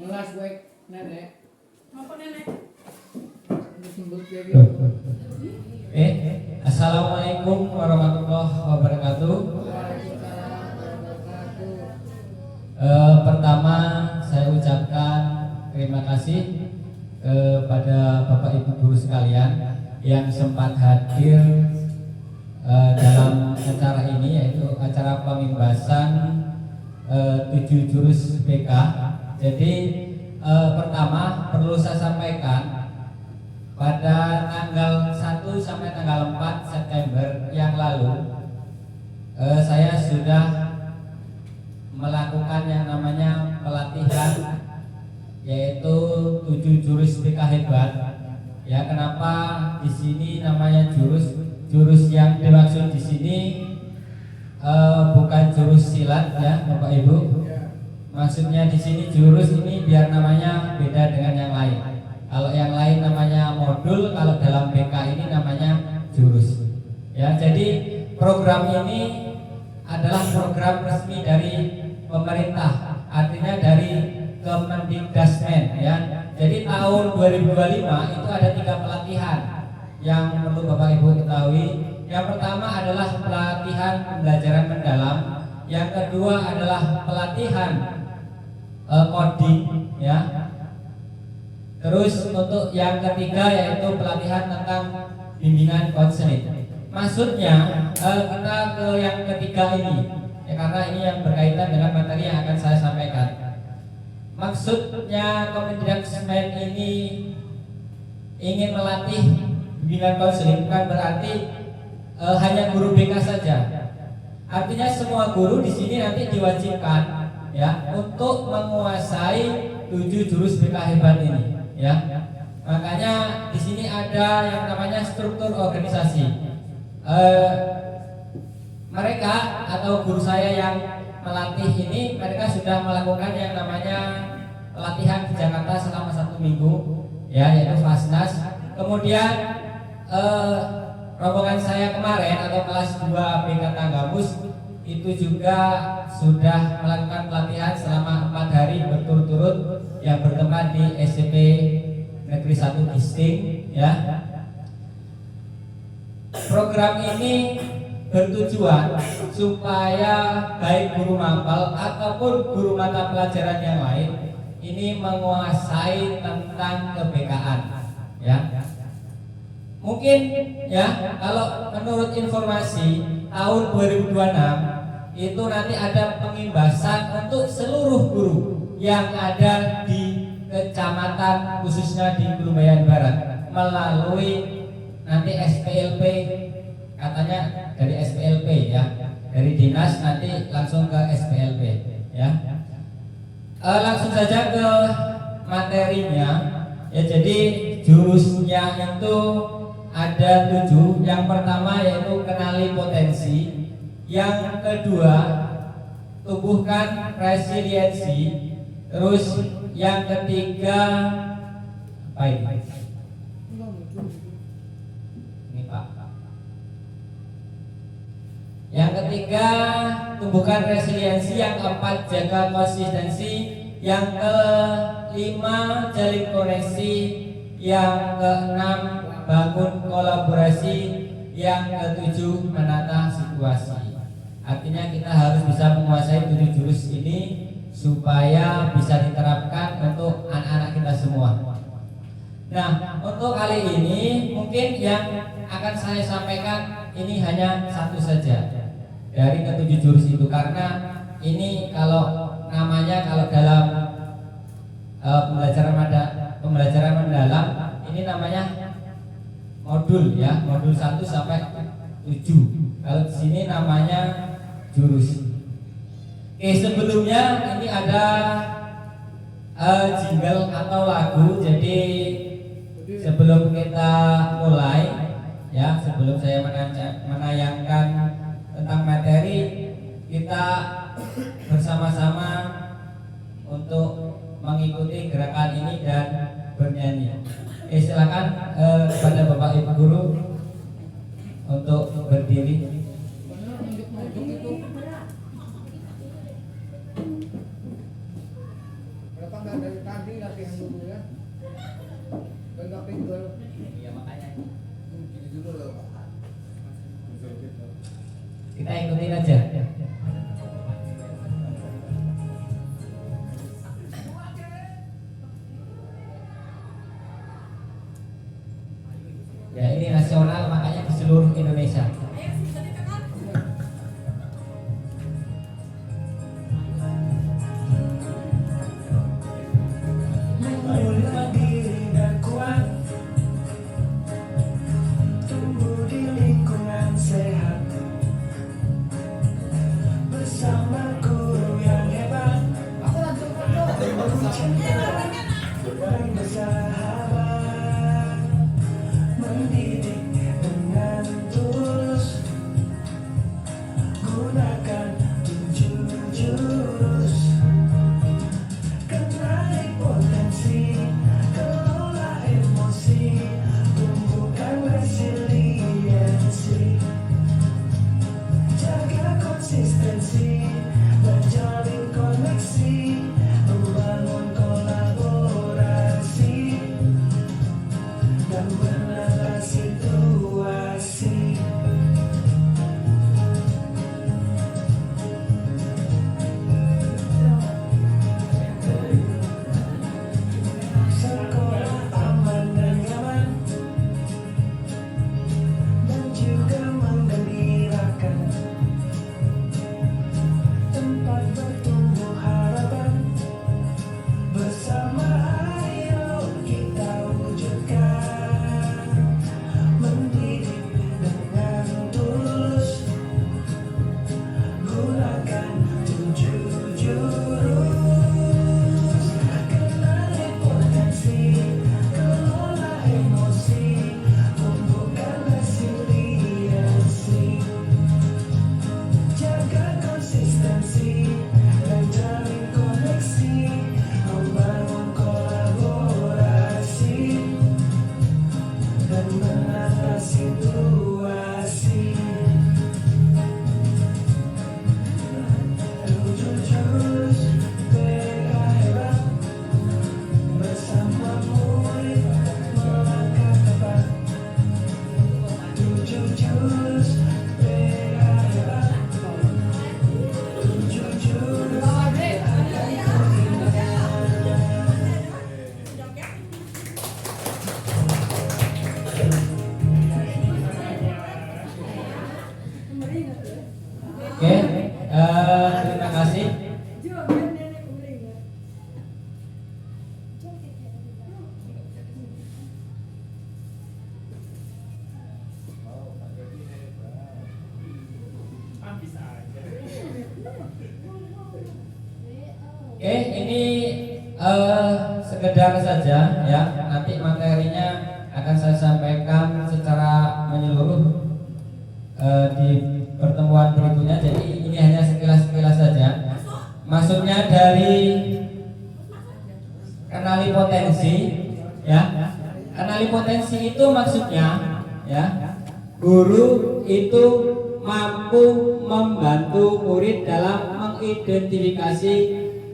Melas baik nenek. Apa nenek? Disebut jadi. Assalamualaikum warahmatullahi wabarakatuh. Pertama saya ucapkan terima kasih kepada Bapak Ibu guru sekalian yang sempat hadir dalam acara ini, yaitu acara pemimbasan 7 jurus BK. Jadi pertama perlu saya sampaikan, pada tanggal 1 sampai tanggal 4 September yang lalu saya sudah melakukan yang namanya pelatihan, yaitu 7 jurus BK hebat. Ya, kenapa di sini namanya jurus yang dimaksud di sini bukan jurus silat ya Bapak Ibu. Maksudnya di sini jurus ini biar namanya beda dengan yang lain. Kalau yang lain namanya modul, kalau dalam BK ini namanya jurus. Ya, jadi program ini adalah program resmi dari pemerintah, artinya dari Kemendikbudristek ya. Jadi tahun 2025 itu ada 3 pelatihan yang perlu Bapak Ibu ketahui. Yang pertama adalah pelatihan pembelajaran mendalam, yang kedua adalah pelatihan coding ya. Terus untuk yang ketiga yaitu pelatihan tentang bimbingan konseling. Maksudnya kita ke yang ketiga ini ya, karena ini yang berkaitan dengan materi yang akan saya sampaikan. Maksudnya Kemendikbudristek ini ingin melatih bimbingan konseling, bukan berarti hanya guru BK saja. Artinya semua guru di sini nanti diwajibkan ya untuk menguasai 7 jurus BK hebat ini ya. Makanya di sini ada yang namanya struktur organisasi. Mereka atau guru saya yang melatih ini, mereka sudah melakukan yang namanya pelatihan di Jakarta selama 1 minggu ya, yaitu Fasnas. Kemudian rombongan saya kemarin atau kelas 2 BK Tanggamus itu juga sudah melakukan pelatihan selama 4 hari berturut-turut yang bertempat di SMP Negeri 1 Gisting ya. Program ini bertujuan supaya baik guru mapel ataupun guru mata pelajaran yang lain ini menguasai tentang kebekaan ya. Mungkin ya, kalau menurut informasi tahun 2026 itu nanti ada pengimbasan untuk seluruh guru yang ada di kecamatan, khususnya di Kelubayan Barat, melalui nanti SPLP, katanya dari SPLP ya, dari dinas nanti langsung ke SPLP ya. Langsung saja ke materinya ya. Jadi jurusnya itu ada 7. Yang pertama yaitu kenali potensi, yang kedua tumbuhkan resiliensi, terus yang ketiga apa ini? Ini Pak. Yang ketiga tumbuhkan resiliensi, yang keempat jaga konsistensi, yang kelima jalin koneksi, yang keenam bangun kolaborasi, yang ketujuh menata situasi. Artinya kita harus bisa menguasai 7 jurus ini supaya bisa diterapkan untuk anak-anak kita semua. Nah, untuk kali ini mungkin yang akan saya sampaikan ini hanya satu saja dari ke-7 jurus itu, karena ini kalau namanya kalau dalam pembelajaran mendalam ini namanya modul ya, modul 1 sampai 7. Kalau di sini namanya jurus. Oke, sebelumnya ini ada jingle atau lagu. Jadi sebelum kita mulai ya, sebelum saya menayangkan tentang materi, kita bersama-sama untuk mengikuti gerakan ini dan bernyanyi. Silakan kepada Bapak Ibu guru untuk berdiri. Berapa nggak dari tadi latihan dulu ya. Nggak pinggul. Iya makanya Gini dulu loh. kita ikutin aja. Ya ini nasional makanya di seluruh Indonesia. Oke, terima kasih. Oke, ini sekedar saja ya. Nanti materinya akan saya sampaikan secara menyeluruh di pertemuan berikutnya. Jadi ini hanya sekilas-sekilas saja. Maksudnya dari kenali potensi, ya. Kenali potensi itu maksudnya, ya, guru itu mampu membantu murid dalam mengidentifikasi,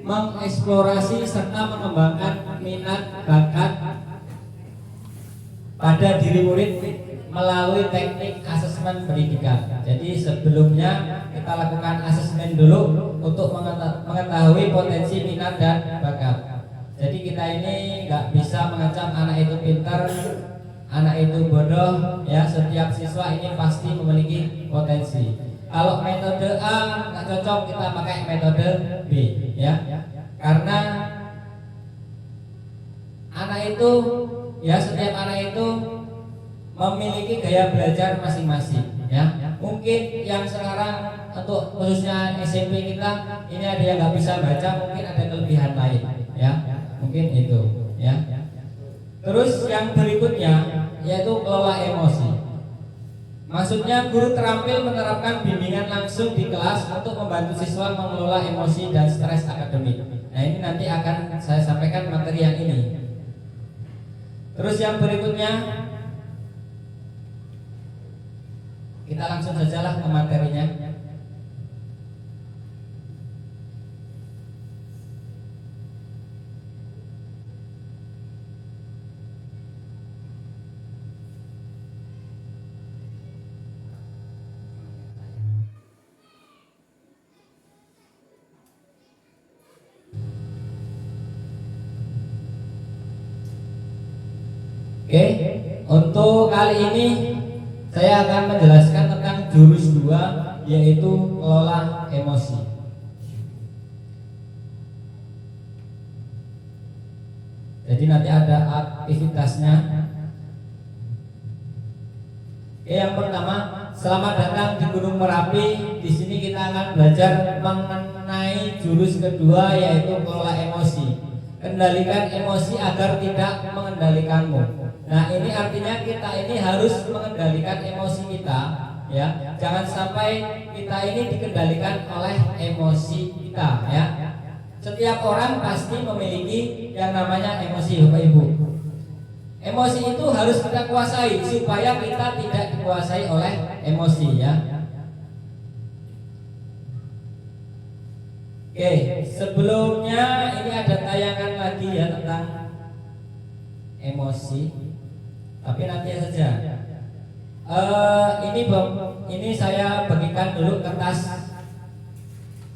mengeksplorasi serta mengembangkan minat bakat pada diri murid melalui teknik asesmen pendidikan. Jadi sebelumnya kita lakukan asesmen dulu untuk mengetahui potensi minat dan bakat. Jadi kita ini nggak bisa mengecam anak itu pintar, anak itu bodoh, ya. Setiap siswa ini pasti memiliki potensi. Kalau metode A nggak cocok, kita pakai metode B, ya. Karena anak itu, ya, setiap anak itu memiliki gaya belajar masing-masing, ya. Mungkin yang sekarang untuk khususnya SMP kita ini ada yang nggak bisa baca, mungkin ada kelebihan lain, ya. Mungkin itu, ya. Terus yang berikutnya yaitu kelola emosi. Maksudnya guru terampil menerapkan bimbingan langsung di kelas untuk membantu siswa mengelola emosi dan stres akademik. Nah, ini nanti akan saya sampaikan materi yang ini. Terus yang berikutnya, kita langsung sajalah ke materinya. Oke, untuk kali ini saya akan menjelaskan tentang jurus 2, yaitu kelola emosi. Jadi nanti ada aktivitasnya. Oke, yang pertama, selamat datang di Gunung Merapi. Di sini kita akan belajar mengenai jurus kedua, yaitu kelola emosi. Kendalikan emosi agar tidak mengendalikanmu. Nah, ini artinya kita ini harus mengendalikan emosi kita, ya. Jangan sampai kita ini dikendalikan oleh emosi kita, ya. Setiap orang pasti memiliki yang namanya emosi, Bapak Ibu. Emosi itu harus kita kuasai supaya kita tidak dikuasai oleh emosi, ya. Oke, sebelumnya ini ada tayangan lagi ya tentang emosi, tapi nanti saja. Ini saya bagikan dulu kertas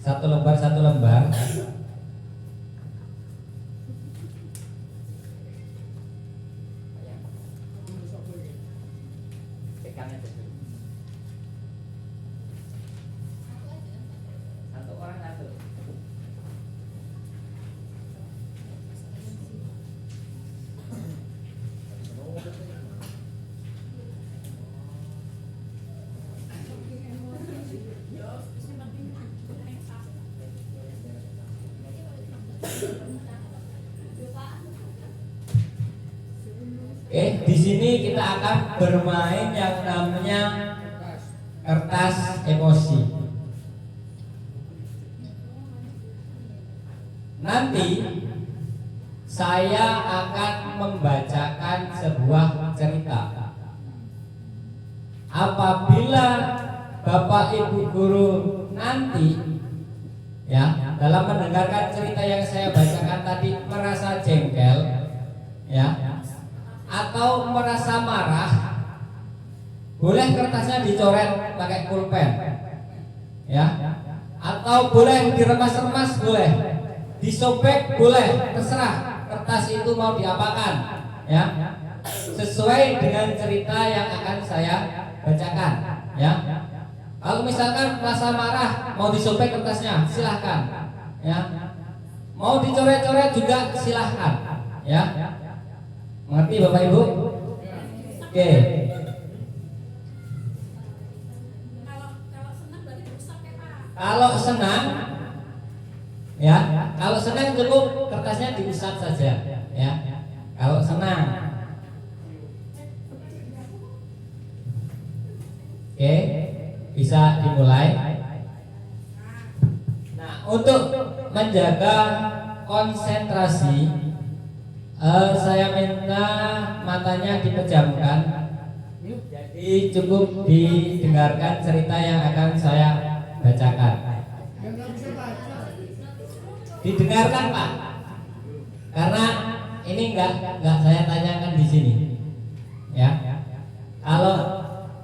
satu lembar. Oke, di sini kita akan bermain yang namanya kertas emosi. Nanti saya akan membacakan sebuah cerita. Apabila Bapak Ibu guru nanti, ya, dalam mendengarkan cerita yang saya bacakan tadi merasa jengkel, ya, atau merasa marah, boleh kertasnya dicoret pakai pulpen, ya, atau boleh diremas-remas, boleh disobek, boleh, terserah kertas itu mau diapakan, ya, sesuai dengan cerita yang akan saya bacakan, ya. Kalau misalkan merasa marah, mau disobek kertasnya, silahkan, ya. Mau dicoret-coret juga silahkan, ya. Mengerti Bapak Ibu? Oke. Kalau senang, ya, kalau senang cukup kertasnya diusap saja, ya. Kalau senang, oke, bisa dimulai. Nah, untuk menjaga konsentrasi, saya minta matanya dipejamkan. Jadi cukup didengarkan cerita yang akan saya bacakan. Didengarkan, Pak, karena ini enggak saya tanyakan di sini, ya. Kalau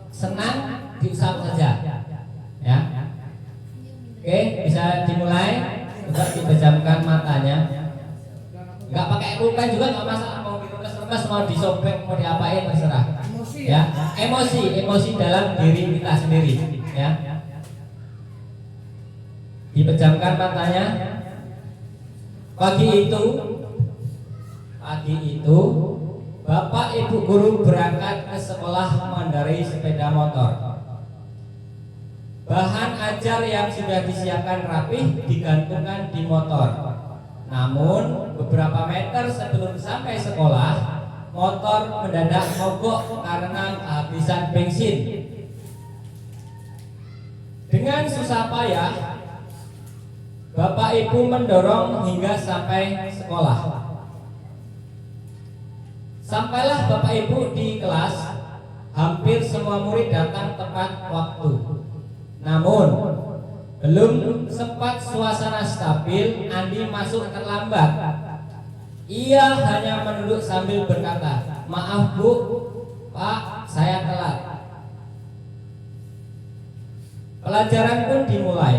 senang diusap saja, ya. Oke, bisa dimulai. Coba dipejamkan matanya. Enggak pakai pulpen juga enggak masalah, mau diremes-remes, mau disobek, mau diapain terserah. Ya, emosi dalam diri kita sendiri, ya. Dipejamkan matanya. Pagi itu Bapak Ibu guru berangkat ke sekolah mengendarai sepeda motor. Bahan ajar yang sudah disiapkan rapih digantungkan di motor. Namun beberapa meter sebelum sampai sekolah, motor mendadak mogok karena kehabisan bensin. Dengan susah payah, Bapak Ibu mendorong hingga sampai sekolah. Sampailah Bapak Ibu di kelas, hampir semua murid datang tepat waktu. Namun belum sempat suasana stabil, Andi masuk terlambat. Ia hanya menunduk sambil berkata, "Maaf Bu, Pak, saya telat." Pelajaran pun dimulai.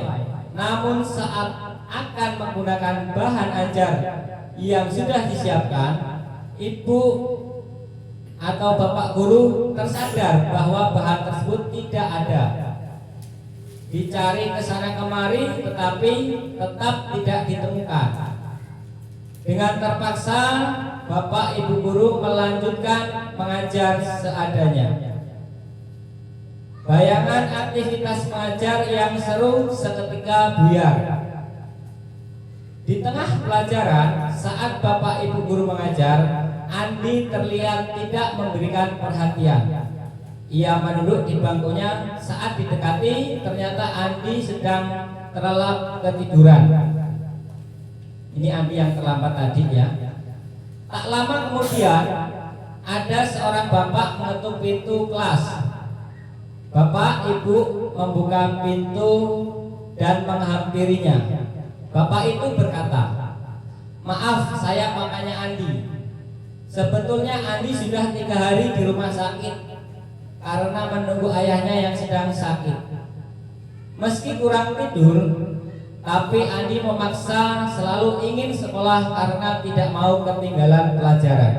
Namun saat akan menggunakan bahan ajar yang sudah disiapkan, Ibu atau bapak guru tersadar bahwa bahan tersebut tidak ada. Dicari ke sana kemari tetapi tetap tidak ditemukan. Dengan terpaksa bapak ibu guru melanjutkan mengajar seadanya. Bayangan aktivitas mengajar yang seru seketika buyar. Di tengah pelajaran saat bapak ibu guru mengajar, Andi terlihat tidak memberikan perhatian. Ia menunduk di bangkunya. Saat didekati, ternyata Andi sedang terlelap ketiduran. Ini Andi yang terlambat tadi ya. Tak lama kemudian ada seorang bapak mengetuk pintu kelas. Bapak ibu membuka pintu dan menghampirinya. Bapak itu berkata, "Maaf, saya papanya Andi. Sebetulnya Andi sudah 3 hari di rumah sakit karena menunggu ayahnya yang sedang sakit. Meski kurang tidur, tapi Andi memaksa selalu ingin sekolah karena tidak mau ketinggalan pelajaran.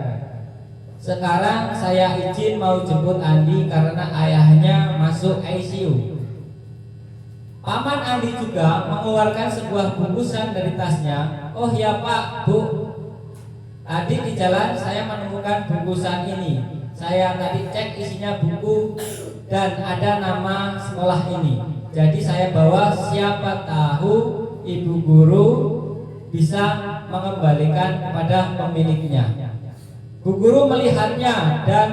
Sekarang saya izin mau jemput Andi karena ayahnya masuk ICU." Paman Andi juga mengeluarkan sebuah bungkusan dari tasnya. "Oh ya Pak, Bu, tadi di jalan saya menemukan bungkusan ini. Saya tadi cek isinya buku dan ada nama sekolah ini. Jadi saya bawa, siapa tahu ibu guru bisa mengembalikan kepada pemiliknya." Bu guru melihatnya dan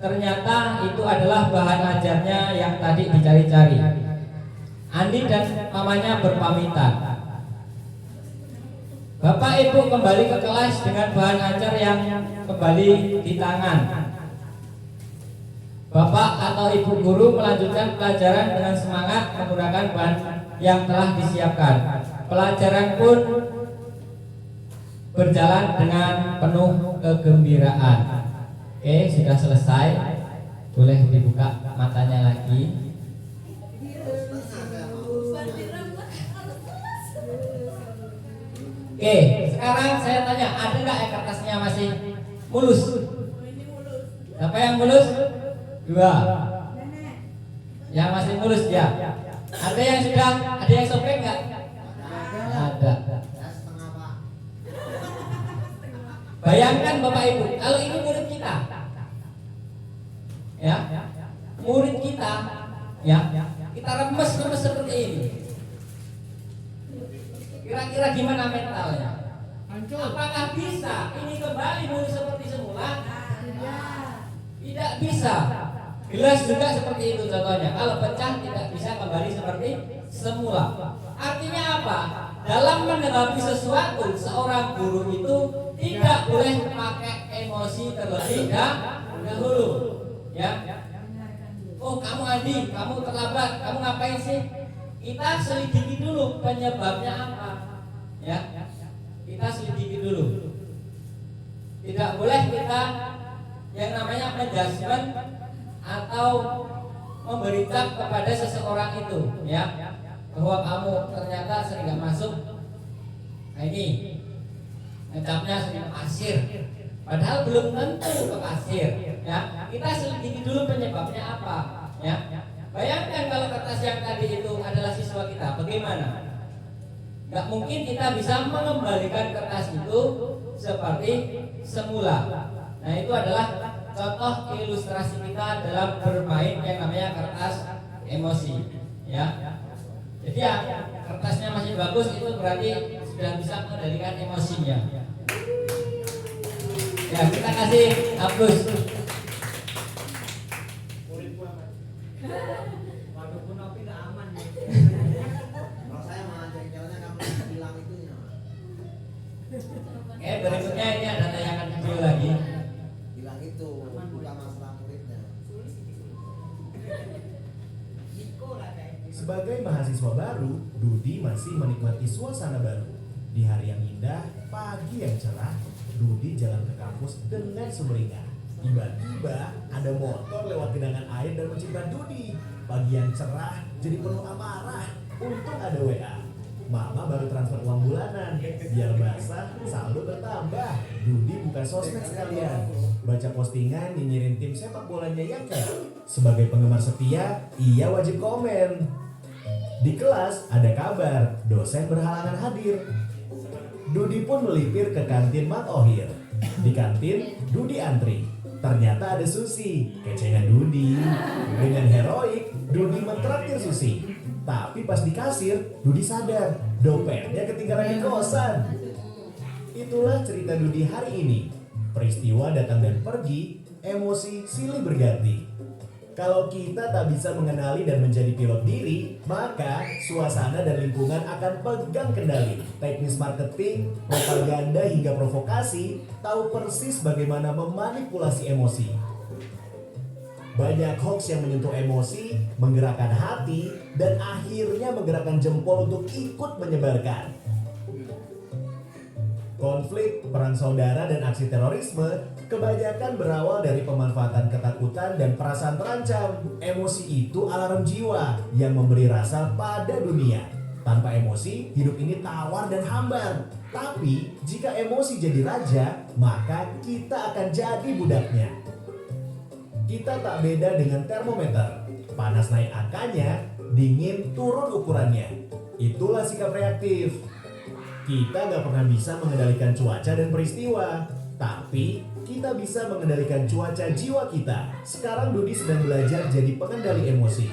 ternyata itu adalah bahan ajarnya yang tadi dicari-cari. Andi dan mamanya berpamitan. Bapak ibu kembali ke kelas dengan bahan ajar yang kembali di tangan. Bapak atau ibu guru melanjutkan pelajaran dengan semangat menggunakan bahan yang telah disiapkan. Pelajaran pun berjalan dengan penuh kegembiraan. Oke, sudah selesai. Boleh dibuka matanya lagi. Oke, sekarang saya tanya, ada nggak yang kertasnya masih mulus? Siapa yang mulus? 2. Yang masih mulus ya. Ada yang sudah, ada yang sobek nggak? Ada. Bayangkan Bapak Ibu, kalau ini murid kita, ya, murid kita, ya, kita remes seperti ini. Kira-kira gimana mentalnya? Apakah bisa ini kembali mulus seperti semula? Tidak bisa. Gelas juga seperti itu contohnya. Kalau pecah tidak bisa kembali seperti semula. Artinya apa? Dalam menanggapi sesuatu, seorang guru itu tidak boleh pakai emosi terlebih dahulu. Ya. Oh, kamu Andi, kamu terlambat, kamu ngapain sih? Kita selidiki dulu penyebabnya apa. Ya. Kita selidiki dulu. Tidak boleh kita yang namanya menjudgment atau memberi cap kepada seseorang itu, ya, bahwa kamu ternyata sering nggak masuk. Nah ini ngecapnya sering kasir, padahal belum tentu ke kasir. Ya, kita selidiki dulu penyebabnya apa. Ya, bayangkan kalau kertas yang tadi itu adalah siswa kita, bagaimana? Nggak mungkin kita bisa mengembalikan kertas itu seperti semula. Nah itu adalah contoh ilustrasi kita dalam bermain yang namanya kertas emosi, ya. Jadi ya kertasnya masih bagus itu berarti sudah bisa mengendalikan emosinya. Ya kita kasih aplaus. Oke, berikutnya ini ada tayangan video lagi. Bilang itu bukan masalah muridnya. Sebagai mahasiswa baru, Dudi masih menikmati suasana baru. Di hari yang indah, pagi yang cerah, Dudi jalan ke kampus dengan sumringah. Tiba-tiba ada motor lewat genangan air dan mencibir Dudi. Pagi yang cerah jadi penuh amarah. Untung ada WA. Mama baru transfer uang bulanan. Biar basah, saldo bertambah. Dudi buka sosmed sekalian, baca postingan nyinyirin tim sepak bolanya yang kalah. Sebagai penggemar setia, ia wajib komen. Di kelas ada kabar, dosen berhalangan hadir. Dudi pun melipir ke kantin Mat Ohir. Di kantin, Dudi antri. Ternyata ada Susi, kecengan Dudi. Dengan heroik, Dudi mentraktir Susi. Tapi pas di kasir, Dudi sadar dompetnya ketinggalan di kosan. Itulah cerita Dudi hari ini. Peristiwa datang dan pergi, emosi silih berganti. Kalau kita tak bisa mengenali dan menjadi pilot diri, maka suasana dan lingkungan akan pegang kendali. Teknis marketing, propaganda hingga provokasi tahu persis bagaimana memanipulasi emosi. Banyak hoax yang menyentuh emosi, menggerakkan hati, dan akhirnya menggerakkan jempol untuk ikut menyebarkan. Konflik, perang saudara, dan aksi terorisme kebanyakan berawal dari pemanfaatan ketakutan dan perasaan terancam. Emosi itu alarm jiwa yang memberi rasa pada dunia. Tanpa emosi, hidup ini tawar dan hambar. Tapi, jika emosi jadi raja, maka kita akan jadi budaknya. Kita tak beda dengan termometer. Panas naik angkanya, dingin turun ukurannya. Itulah sikap reaktif. Kita gak pernah bisa mengendalikan cuaca dan peristiwa, tapi kita bisa mengendalikan cuaca jiwa kita. Sekarang Dudi sedang belajar jadi pengendali emosi.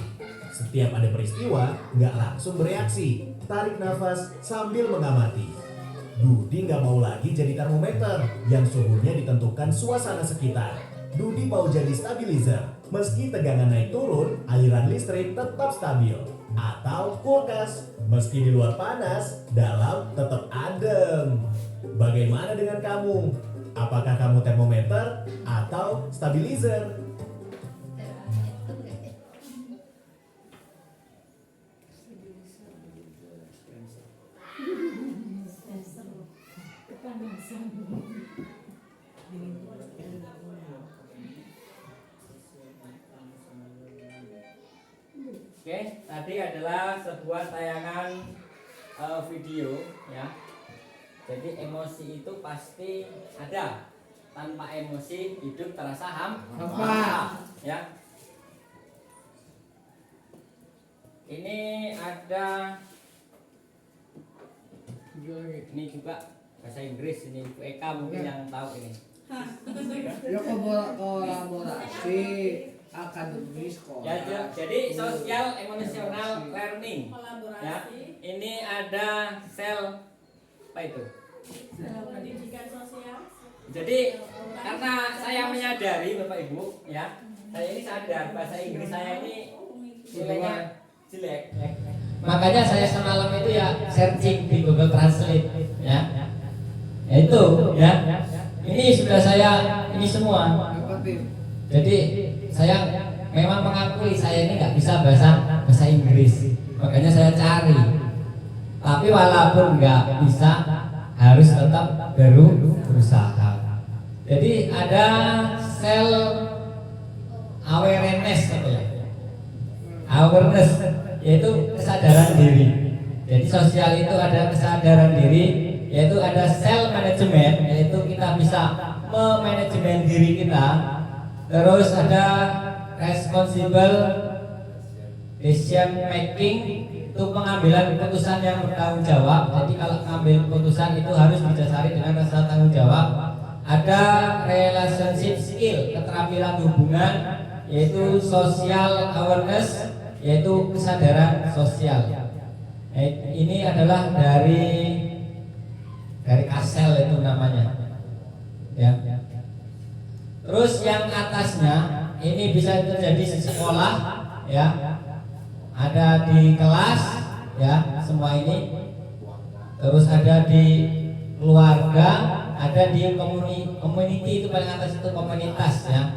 Setiap ada peristiwa, gak langsung bereaksi. Tarik nafas sambil mengamati. Dudi gak mau lagi jadi termometer yang suhunya ditentukan suasana sekitar. Dudi mau jadi stabilizer. Meski tegangan naik turun, aliran listrik tetap stabil. Atau kulkas, meski di luar panas, dalam tetap adem. Bagaimana dengan kamu? Apakah kamu termometer atau stabilizer? Oke, tadi adalah sebuah tayangan video ya. Jadi emosi itu pasti ada. Tanpa emosi hidup terasa hampa. Ya. Ini ada ini juga bahasa Inggris, ini Eka mungkin yang tahu ini. Ya kolaborasi akademis sekolah. Ya, jadi sosial emosional learning. Ya, ini ada sel apa itu? Pendidikan sosial. Jadi karena saya menyadari Bapak Ibu, ya, saya ini sadar bahasa Inggris saya ini nilainya jelek. Makanya saya semalam itu ya searching di Google Translate, ya. Ya itu, ya. Ini sudah saya ini semua. Jadi saya memang mengakui saya ini nggak bisa bahasa Inggris, makanya saya cari. Tapi walaupun nggak bisa, harus tetap berusaha. Jadi ada sel awareness, awareness yaitu kesadaran diri. Jadi sosial itu ada kesadaran diri, yaitu ada sel manajemen, yaitu kita bisa memanajemen diri kita. Terus ada responsible decision making, itu pengambilan keputusan yang bertanggung jawab. Jadi kalau mengambil keputusan itu harus didasari dengan rasa tanggung jawab. Ada relationship skill, keterampilan hubungan, yaitu social awareness, yaitu kesadaran sosial. Ini adalah dari Kasel itu namanya. Ya. Terus yang atasnya ini bisa terjadi di sekolah, ya, ada di kelas, ya, semua ini. Terus ada di keluarga, ada di community itu paling atas itu komunitas, ya.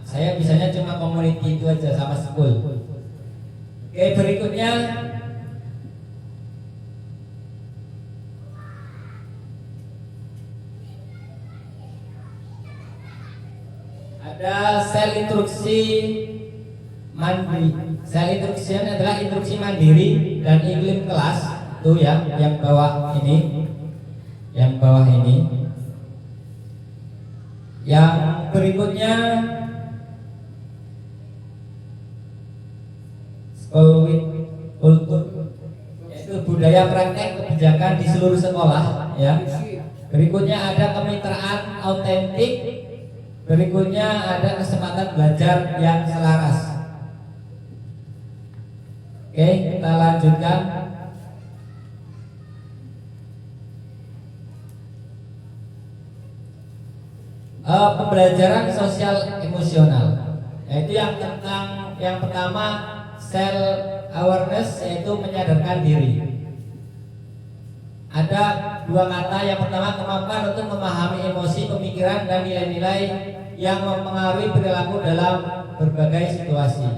Saya bisanya cuma community itu aja sama school. Oke, berikutnya ada sel instruksi mandiri. Sel instruksi adalah instruksi mandiri dan iklim kelas. Tuh ya, yang bawah ini. Yang bawah ini. Yang berikutnya school with kultur, yaitu budaya praktek kebijakan di seluruh sekolah ya. Berikutnya ada kemitraan autentik. Berikutnya ada kesempatan belajar yang selaras. Oke, kita lanjutkan. Pembelajaran sosial emosional, yaitu yang pertama self awareness, yaitu menyadarkan diri. Ada dua kata. Yang pertama, kemampuan untuk memahami emosi, pemikiran, dan nilai-nilai yang mempengaruhi perilaku dalam berbagai situasi.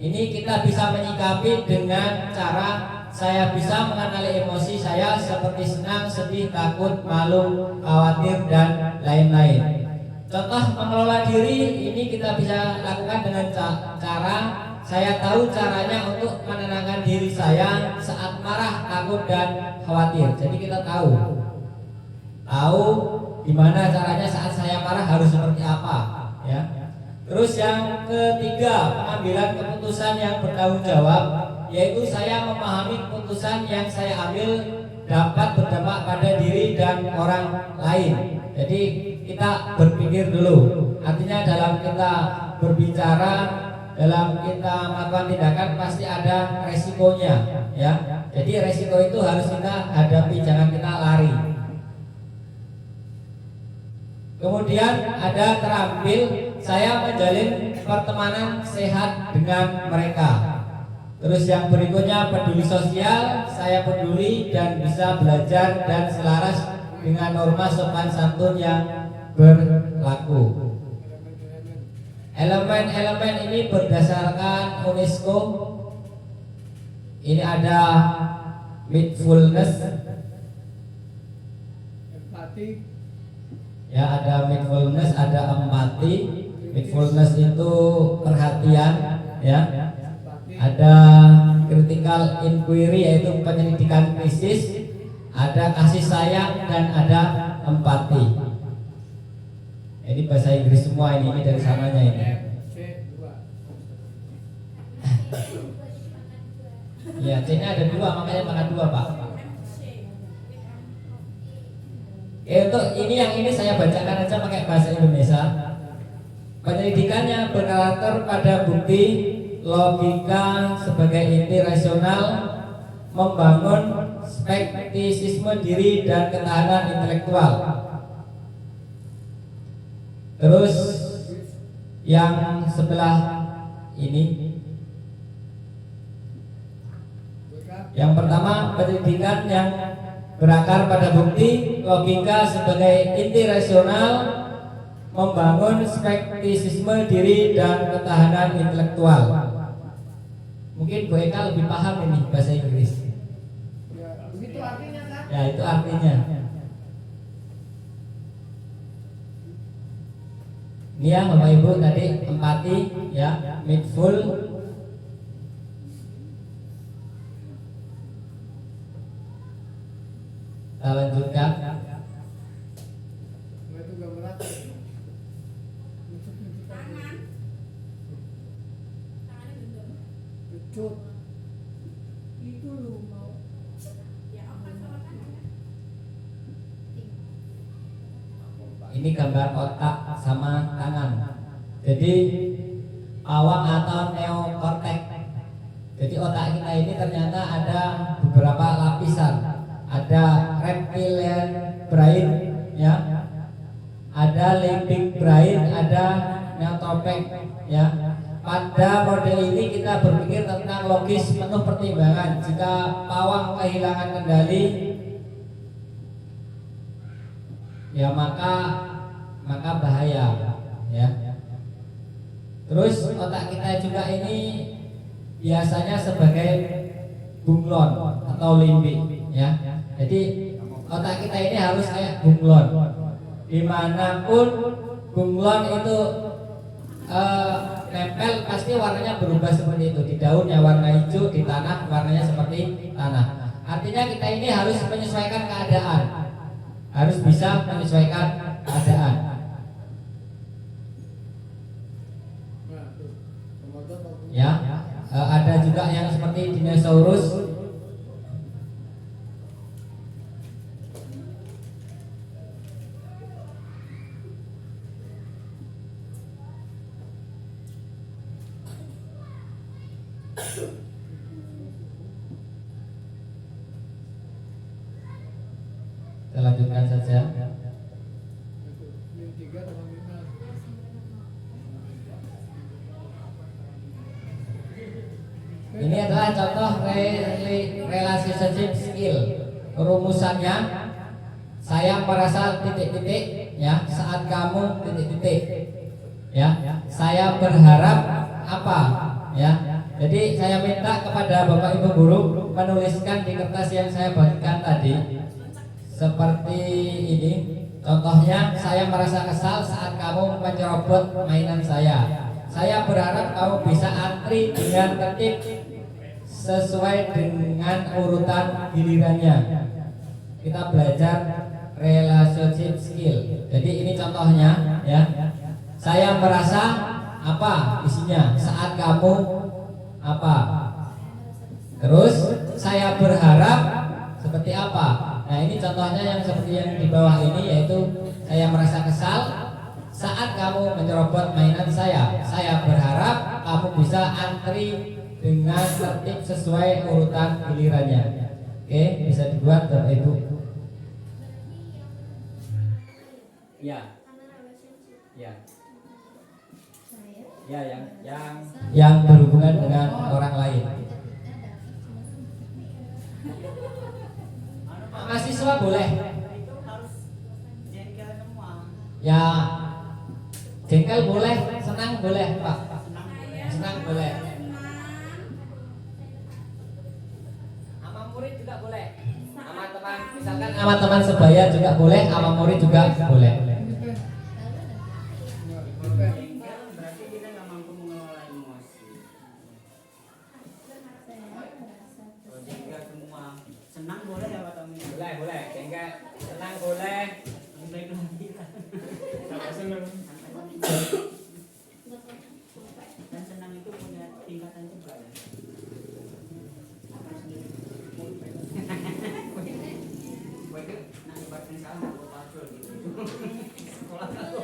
Ini kita bisa menyikapi dengan cara saya bisa mengenali emosi saya seperti senang, sedih, takut, malu, khawatir, dan lain-lain. Contoh mengelola diri ini kita bisa lakukan dengan cara saya tahu caranya untuk menenangkan diri saya saat marah, takut, dan khawatir. Jadi kita tahu gimana caranya saat saya marah harus seperti apa ya. Terus yang ketiga, pengambilan keputusan yang bertanggung jawab, yaitu saya memahami keputusan yang saya ambil dapat berdampak pada diri dan orang lain. Jadi kita berpikir dulu. Artinya dalam kita berbicara, dalam kita melakukan tindakan pasti ada resikonya ya. Jadi resiko itu harus kita hadapi, jangan kita lari. Kemudian ada terampil saya menjalin pertemanan sehat dengan mereka. Terus yang berikutnya peduli sosial, saya peduli dan bisa belajar dan selaras dengan norma sopan santun yang berlaku. Elemen-elemen ini berdasarkan UNESCO. Ini ada mindfulness, empati, ya, ada mindfulness, ada empati. Mindfulness itu perhatian, ya. Ada critical inquiry, yaitu penyelidikan krisis. Ada kasih sayang dan ada empati. Ini bahasa Inggris semua ini dari sananya ini. Ya, C-nya ada dua, makanya mana dua Pak. Untuk ini saya bacakan aja pakai bahasa Indonesia. Penyelidikannya berkarakter pada bukti, logika sebagai inti rasional, membangun skeptisisme diri dan ketahanan intelektual. Terus yang sebelah ini, yang pertama penyelidikan yang berakar pada bukti, logika sebagai inti rasional, membangun skeptisisme diri dan ketahanan intelektual. Mungkin Bu Eka lebih paham ini bahasa Inggris. Ya, begitu artinya kan? Ya, itu artinya. Ini ya Bapak Ibu tadi empati, ya, mindful. Kita lanjutkan. Itu gambar apa? Kecut. Itu lu mau. Ya apa Ini gambar otak sama tangan. Jadi awak atau neokortek. Jadi otak kita ini ternyata ada beberapa lapisan. Ada reptilian brain, ya. Ada limbic brain, ada neotropik, ya. Pada model ini kita berpikir tentang logis penuh pertimbangan. Jika pawang kehilangan kendali, ya maka bahaya, ya. Terus otak kita juga ini biasanya sebagai bunglon atau limbik, ya. Jadi otak kita ini harus kayak bunglon. Dimanapun bunglon itu nempel pasti warnanya berubah seperti itu. Di daunnya warna hijau, di tanah warnanya seperti tanah. Artinya kita ini harus menyesuaikan keadaan, harus bisa menyesuaikan keadaan. Kita lanjutkan saja. Yang 3 sama 5. Ini adalah contoh relationship skill. Rumusannya, saya merasa titik-titik ya saat kamu titik-titik ya. Saya berharap apa ya. Jadi saya minta kepada Bapak Ibu guru menuliskan di kertas yang saya bagikan tadi seperti ini. Contohnya, saya merasa kesal saat kamu menyerobot mainan saya. Saya berharap kamu bisa antri dengan tertib sesuai dengan urutan gilirannya. Kita belajar relationship skill. Jadi ini contohnya ya. Saya merasa apa isinya saat kamu apa. Terus saya berharap seperti apa. Nah ini contohnya yang seperti yang di bawah ini, yaitu saya merasa kesal saat kamu menyerobot mainan saya. Saya berharap kamu bisa antri dengan tertib sesuai urutan gilirannya. Oke, bisa dibuat Bapak Ibu. Ya. Ya. Ya, yang berhubungan dengan orang lain. Mahasiswa boleh. Ya, jengkel boleh, senang boleh, Pak. Senang boleh. Sama murid juga boleh. Sama teman, misalkan sama teman sebaya juga boleh, sama murid juga boleh. Berarti kita nggak mampu mengelola emosi. Jengkel semua. Senang boleh ya Pak Tommy? Boleh, jengkel, senang boleh. Baik lagi lah. Dan senang itu punya tingkatan juga ya. Nah, ibaratnya salah buat pacul gitu. Sekolah aku.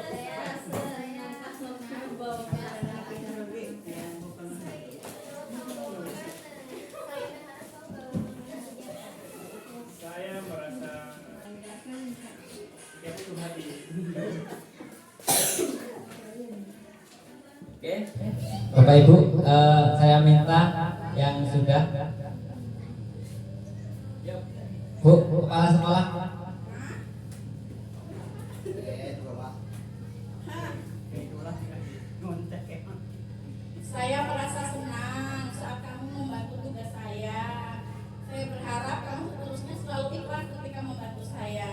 Saya merasa itu hati. Oke, Bapak Ibu, saya minta yang sudah. Bu, kepala sekolah. Saya merasa senang saat kamu membantu tugas saya. Saya berharap kamu seterusnya selalu ikhlas ketika membantu saya.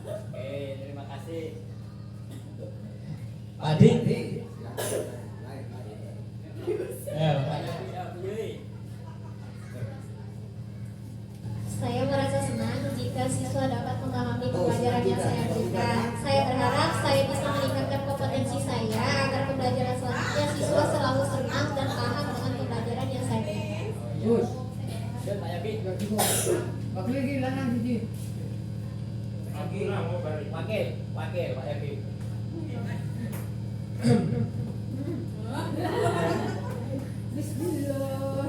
Oke, terima kasih. Pak Adi. Ya, Pak Adi. Saya merasa senang jika siswa dapat memahami pembelajaran yang saya berikan. Saya berharap saya bisa meningkatkan kompetensi saya agar pembelajaran selanjutnya siswa selalu senang dan paham dengan pembelajaran yang saya berikan. Gus, Pak Yabi. enggak cukup. Pakai lagi lanang siji. Wakil Pak Yabi. Bismillah.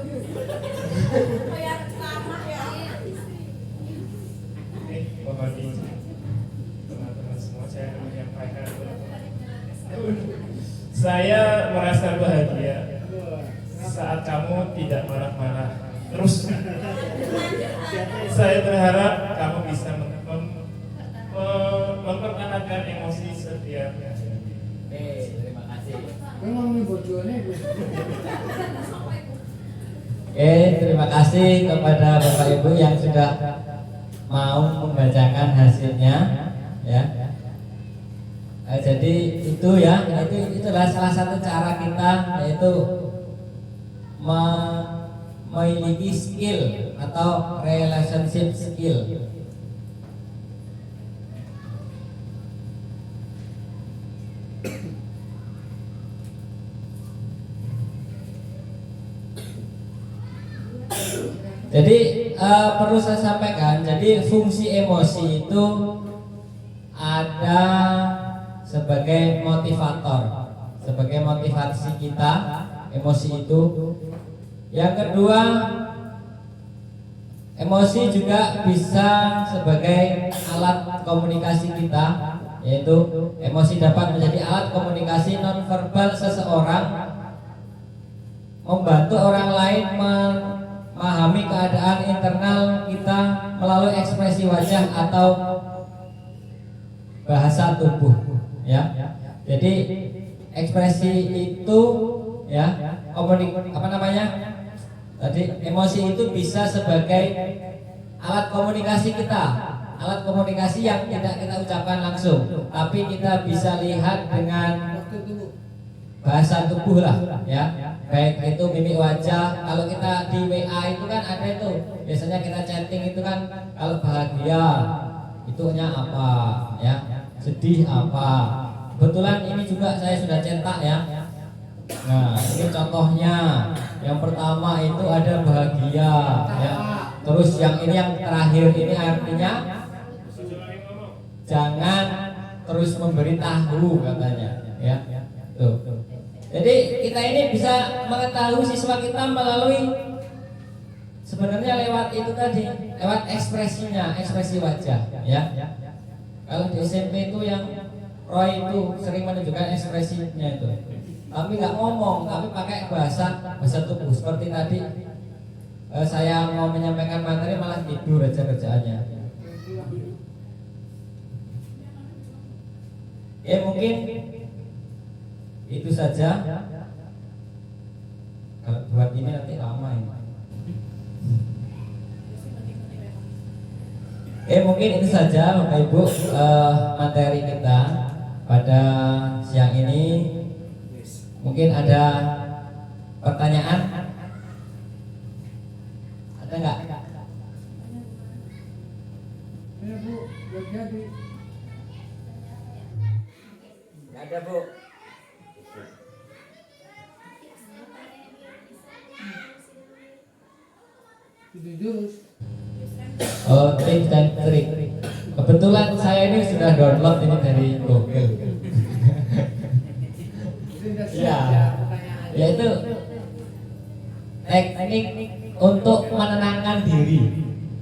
Kayak ceramah ya. Bapak Ibu, teman-teman semua, saya akan menyampaikan. Saya merasa bahagia saat kamu tidak marah-marah terus. Saya berharap kamu bisa mempertahankan emosi setiap. Terima kasih. Memang nih bojone Gus. Terima kasih kepada Bapak Ibu yang sudah mau membacakan hasilnya, ya. Jadi itu ya, itulah salah satu cara kita, yaitu memiliki skill atau relationship skill. Jadi perlu saya sampaikan, jadi fungsi emosi itu ada sebagai motivator, sebagai motivasi kita. Emosi itu Yang kedua, emosi juga bisa sebagai alat komunikasi kita, yaitu emosi dapat menjadi alat komunikasi nonverbal seseorang, membantu orang lain memahami keadaan internal kita melalui ekspresi wajah atau bahasa tubuh, ya. Jadi ekspresi itu, ya, tadi emosi itu bisa sebagai alat komunikasi kita, alat komunikasi yang tidak kita ucapkan langsung, tapi kita bisa lihat dengan bahasa tubuh lah, ya. Baik itu mimik wajah. Kalau kita di WA itu kan ada itu, biasanya kita chatting itu kan, kalau bahagia itunya apa, ya, sedih apa. Kebetulan ini juga saya sudah cetak, ya. Nah, ini contohnya. Yang pertama itu ada bahagia, ya. Terus yang ini yang terakhir ini artinya jangan terus memberitahu katanya, ya. Tuh. Jadi kita ini bisa mengetahui siswa kita melalui sebenarnya lewat itu tadi, lewat ekspresinya, ekspresi wajah, ya. Kalau di SMP itu yang Roy itu sering menunjukkan ekspresinya itu, tapi nggak ngomong, tapi pakai bahasa tubuh. Seperti tadi saya mau menyampaikan materi malah tidur aja kerjaannya. Ya mungkin itu saja. Kalau buat ini nanti lama ini. Mungkin itu saja Bapak Ibu materi kita pada siang ini. Mungkin ada pertanyaan? Ada nggak? Ya Bu, udah jadi. Nggak ada Bu. Itu jurus. Oh, tips dan trik. Kebetulan saya ini sudah download ini dari Google. Ya, yaitu teknik untuk menenangkan diri.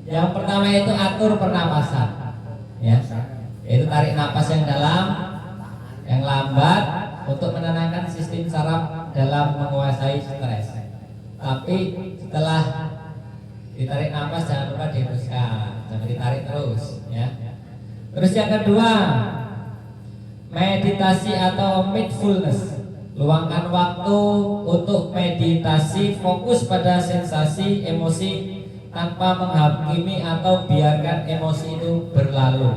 Yang pertama itu atur pernapasan, ya. Yaitu tarik napas yang dalam, yang lambat untuk menenangkan sistem saraf dalam menguasai stres. Tapi setelah ditarik napas jangan lupa dihembuskan, jangan ditarik terus, ya. Terus yang kedua, meditasi atau mindfulness. Luangkan waktu untuk meditasi, fokus pada sensasi emosi tanpa menghakimi atau biarkan emosi itu berlalu.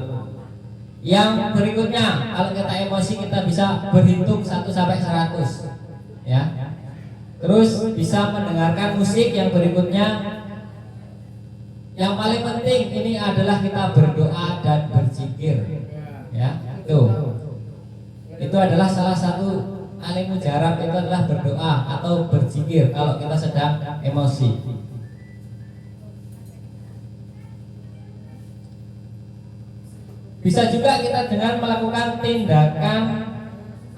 Yang berikutnya, kalau kita emosi kita bisa berhitung 1 sampai 100, ya. Terus bisa mendengarkan musik. Yang berikutnya, yang paling penting ini adalah kita berdoa dan berzikir, ya. Itu adalah salah satu alim mujarab, itu adalah berdoa atau berzikir kalau kita sedang emosi. Bisa juga kita dengan melakukan tindakan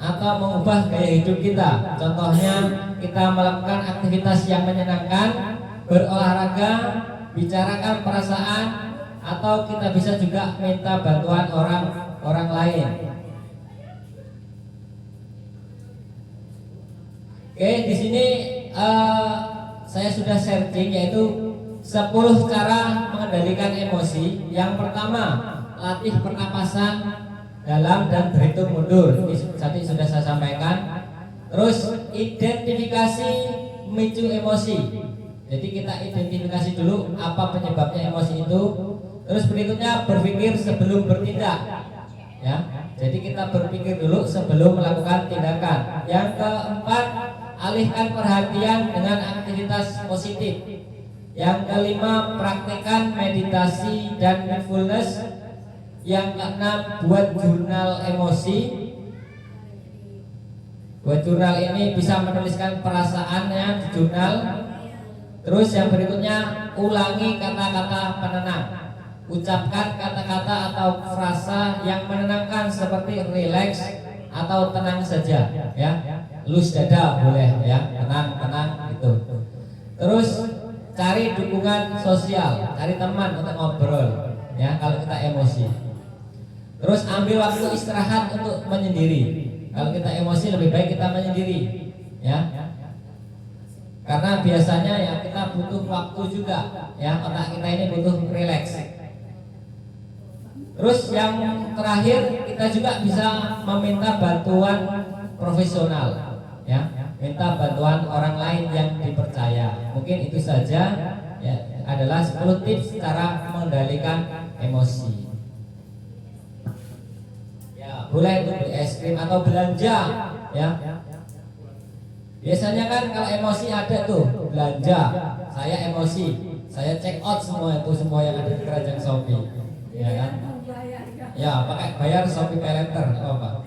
atau mengubah gaya hidup kita. Contohnya kita melakukan aktivitas yang menyenangkan, berolahraga, bicarakan perasaan, atau kita bisa juga minta bantuan orang lain. Oke, di sini saya sudah searching yaitu 10 cara mengendalikan emosi. Yang pertama, latih pernapasan dalam dan berhitung mundur. Ini tadi sudah saya sampaikan. Terus identifikasi memicu emosi. Jadi kita identifikasi dulu apa penyebabnya emosi itu. Terus berikutnya berpikir sebelum bertindak, ya. Jadi kita berpikir dulu sebelum melakukan tindakan. Yang keempat, alihkan perhatian dengan aktivitas positif. Yang kelima, praktekkan meditasi dan mindfulness. Yang keenam, buat jurnal emosi. Buat jurnal ini bisa menuliskan perasaannya di jurnal. Terus yang berikutnya, ulangi kata-kata penenang. Ucapkan kata-kata atau frasa yang menenangkan seperti relax atau tenang saja, ya. Lus dada boleh, ya. Tenang gitu. Terus cari dukungan sosial, cari teman untuk ngobrol ya kalau kita emosi. Terus ambil waktu istirahat untuk menyendiri. Kalau kita emosi lebih baik kita menyendiri ya. Karena biasanya ya kita butuh waktu juga ya, otak kita ini butuh rileks. Terus yang terakhir kita juga bisa meminta bantuan profesional ya, minta bantuan orang lain yang dipercaya. Mungkin itu saja ya, adalah 10 tips cara mengendalikan emosi. Ya, boleh untuk beli es krim atau belanja ya. Biasanya kan kalau emosi ada tuh belanja, saya emosi, saya check out semua itu semua yang ada di keranjang Shopee, ya kan? Ya pakai bayar Shopee Pay Later, apa?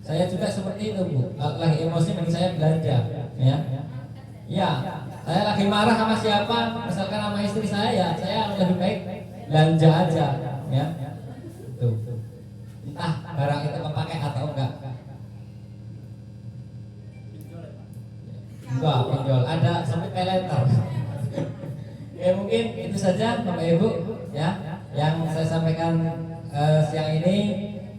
Saya juga seperti itu Bu. Kalau lagi emosi mending saya belanja, ya. Ya, saya lagi marah sama siapa, misalkan sama istri saya ya, saya lebih baik belanja aja, ya. Tuh. Entah barang itu kepake atau enggak. Enggak, pinjol. Ada sampai pay later. Ya mungkin itu saja Bapak Ibu ya yang saya sampaikan siang ini.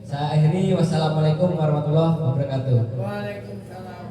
Saya akhiri. Wassalamualaikum warahmatullahi wabarakatuh. Waalaikumsalam.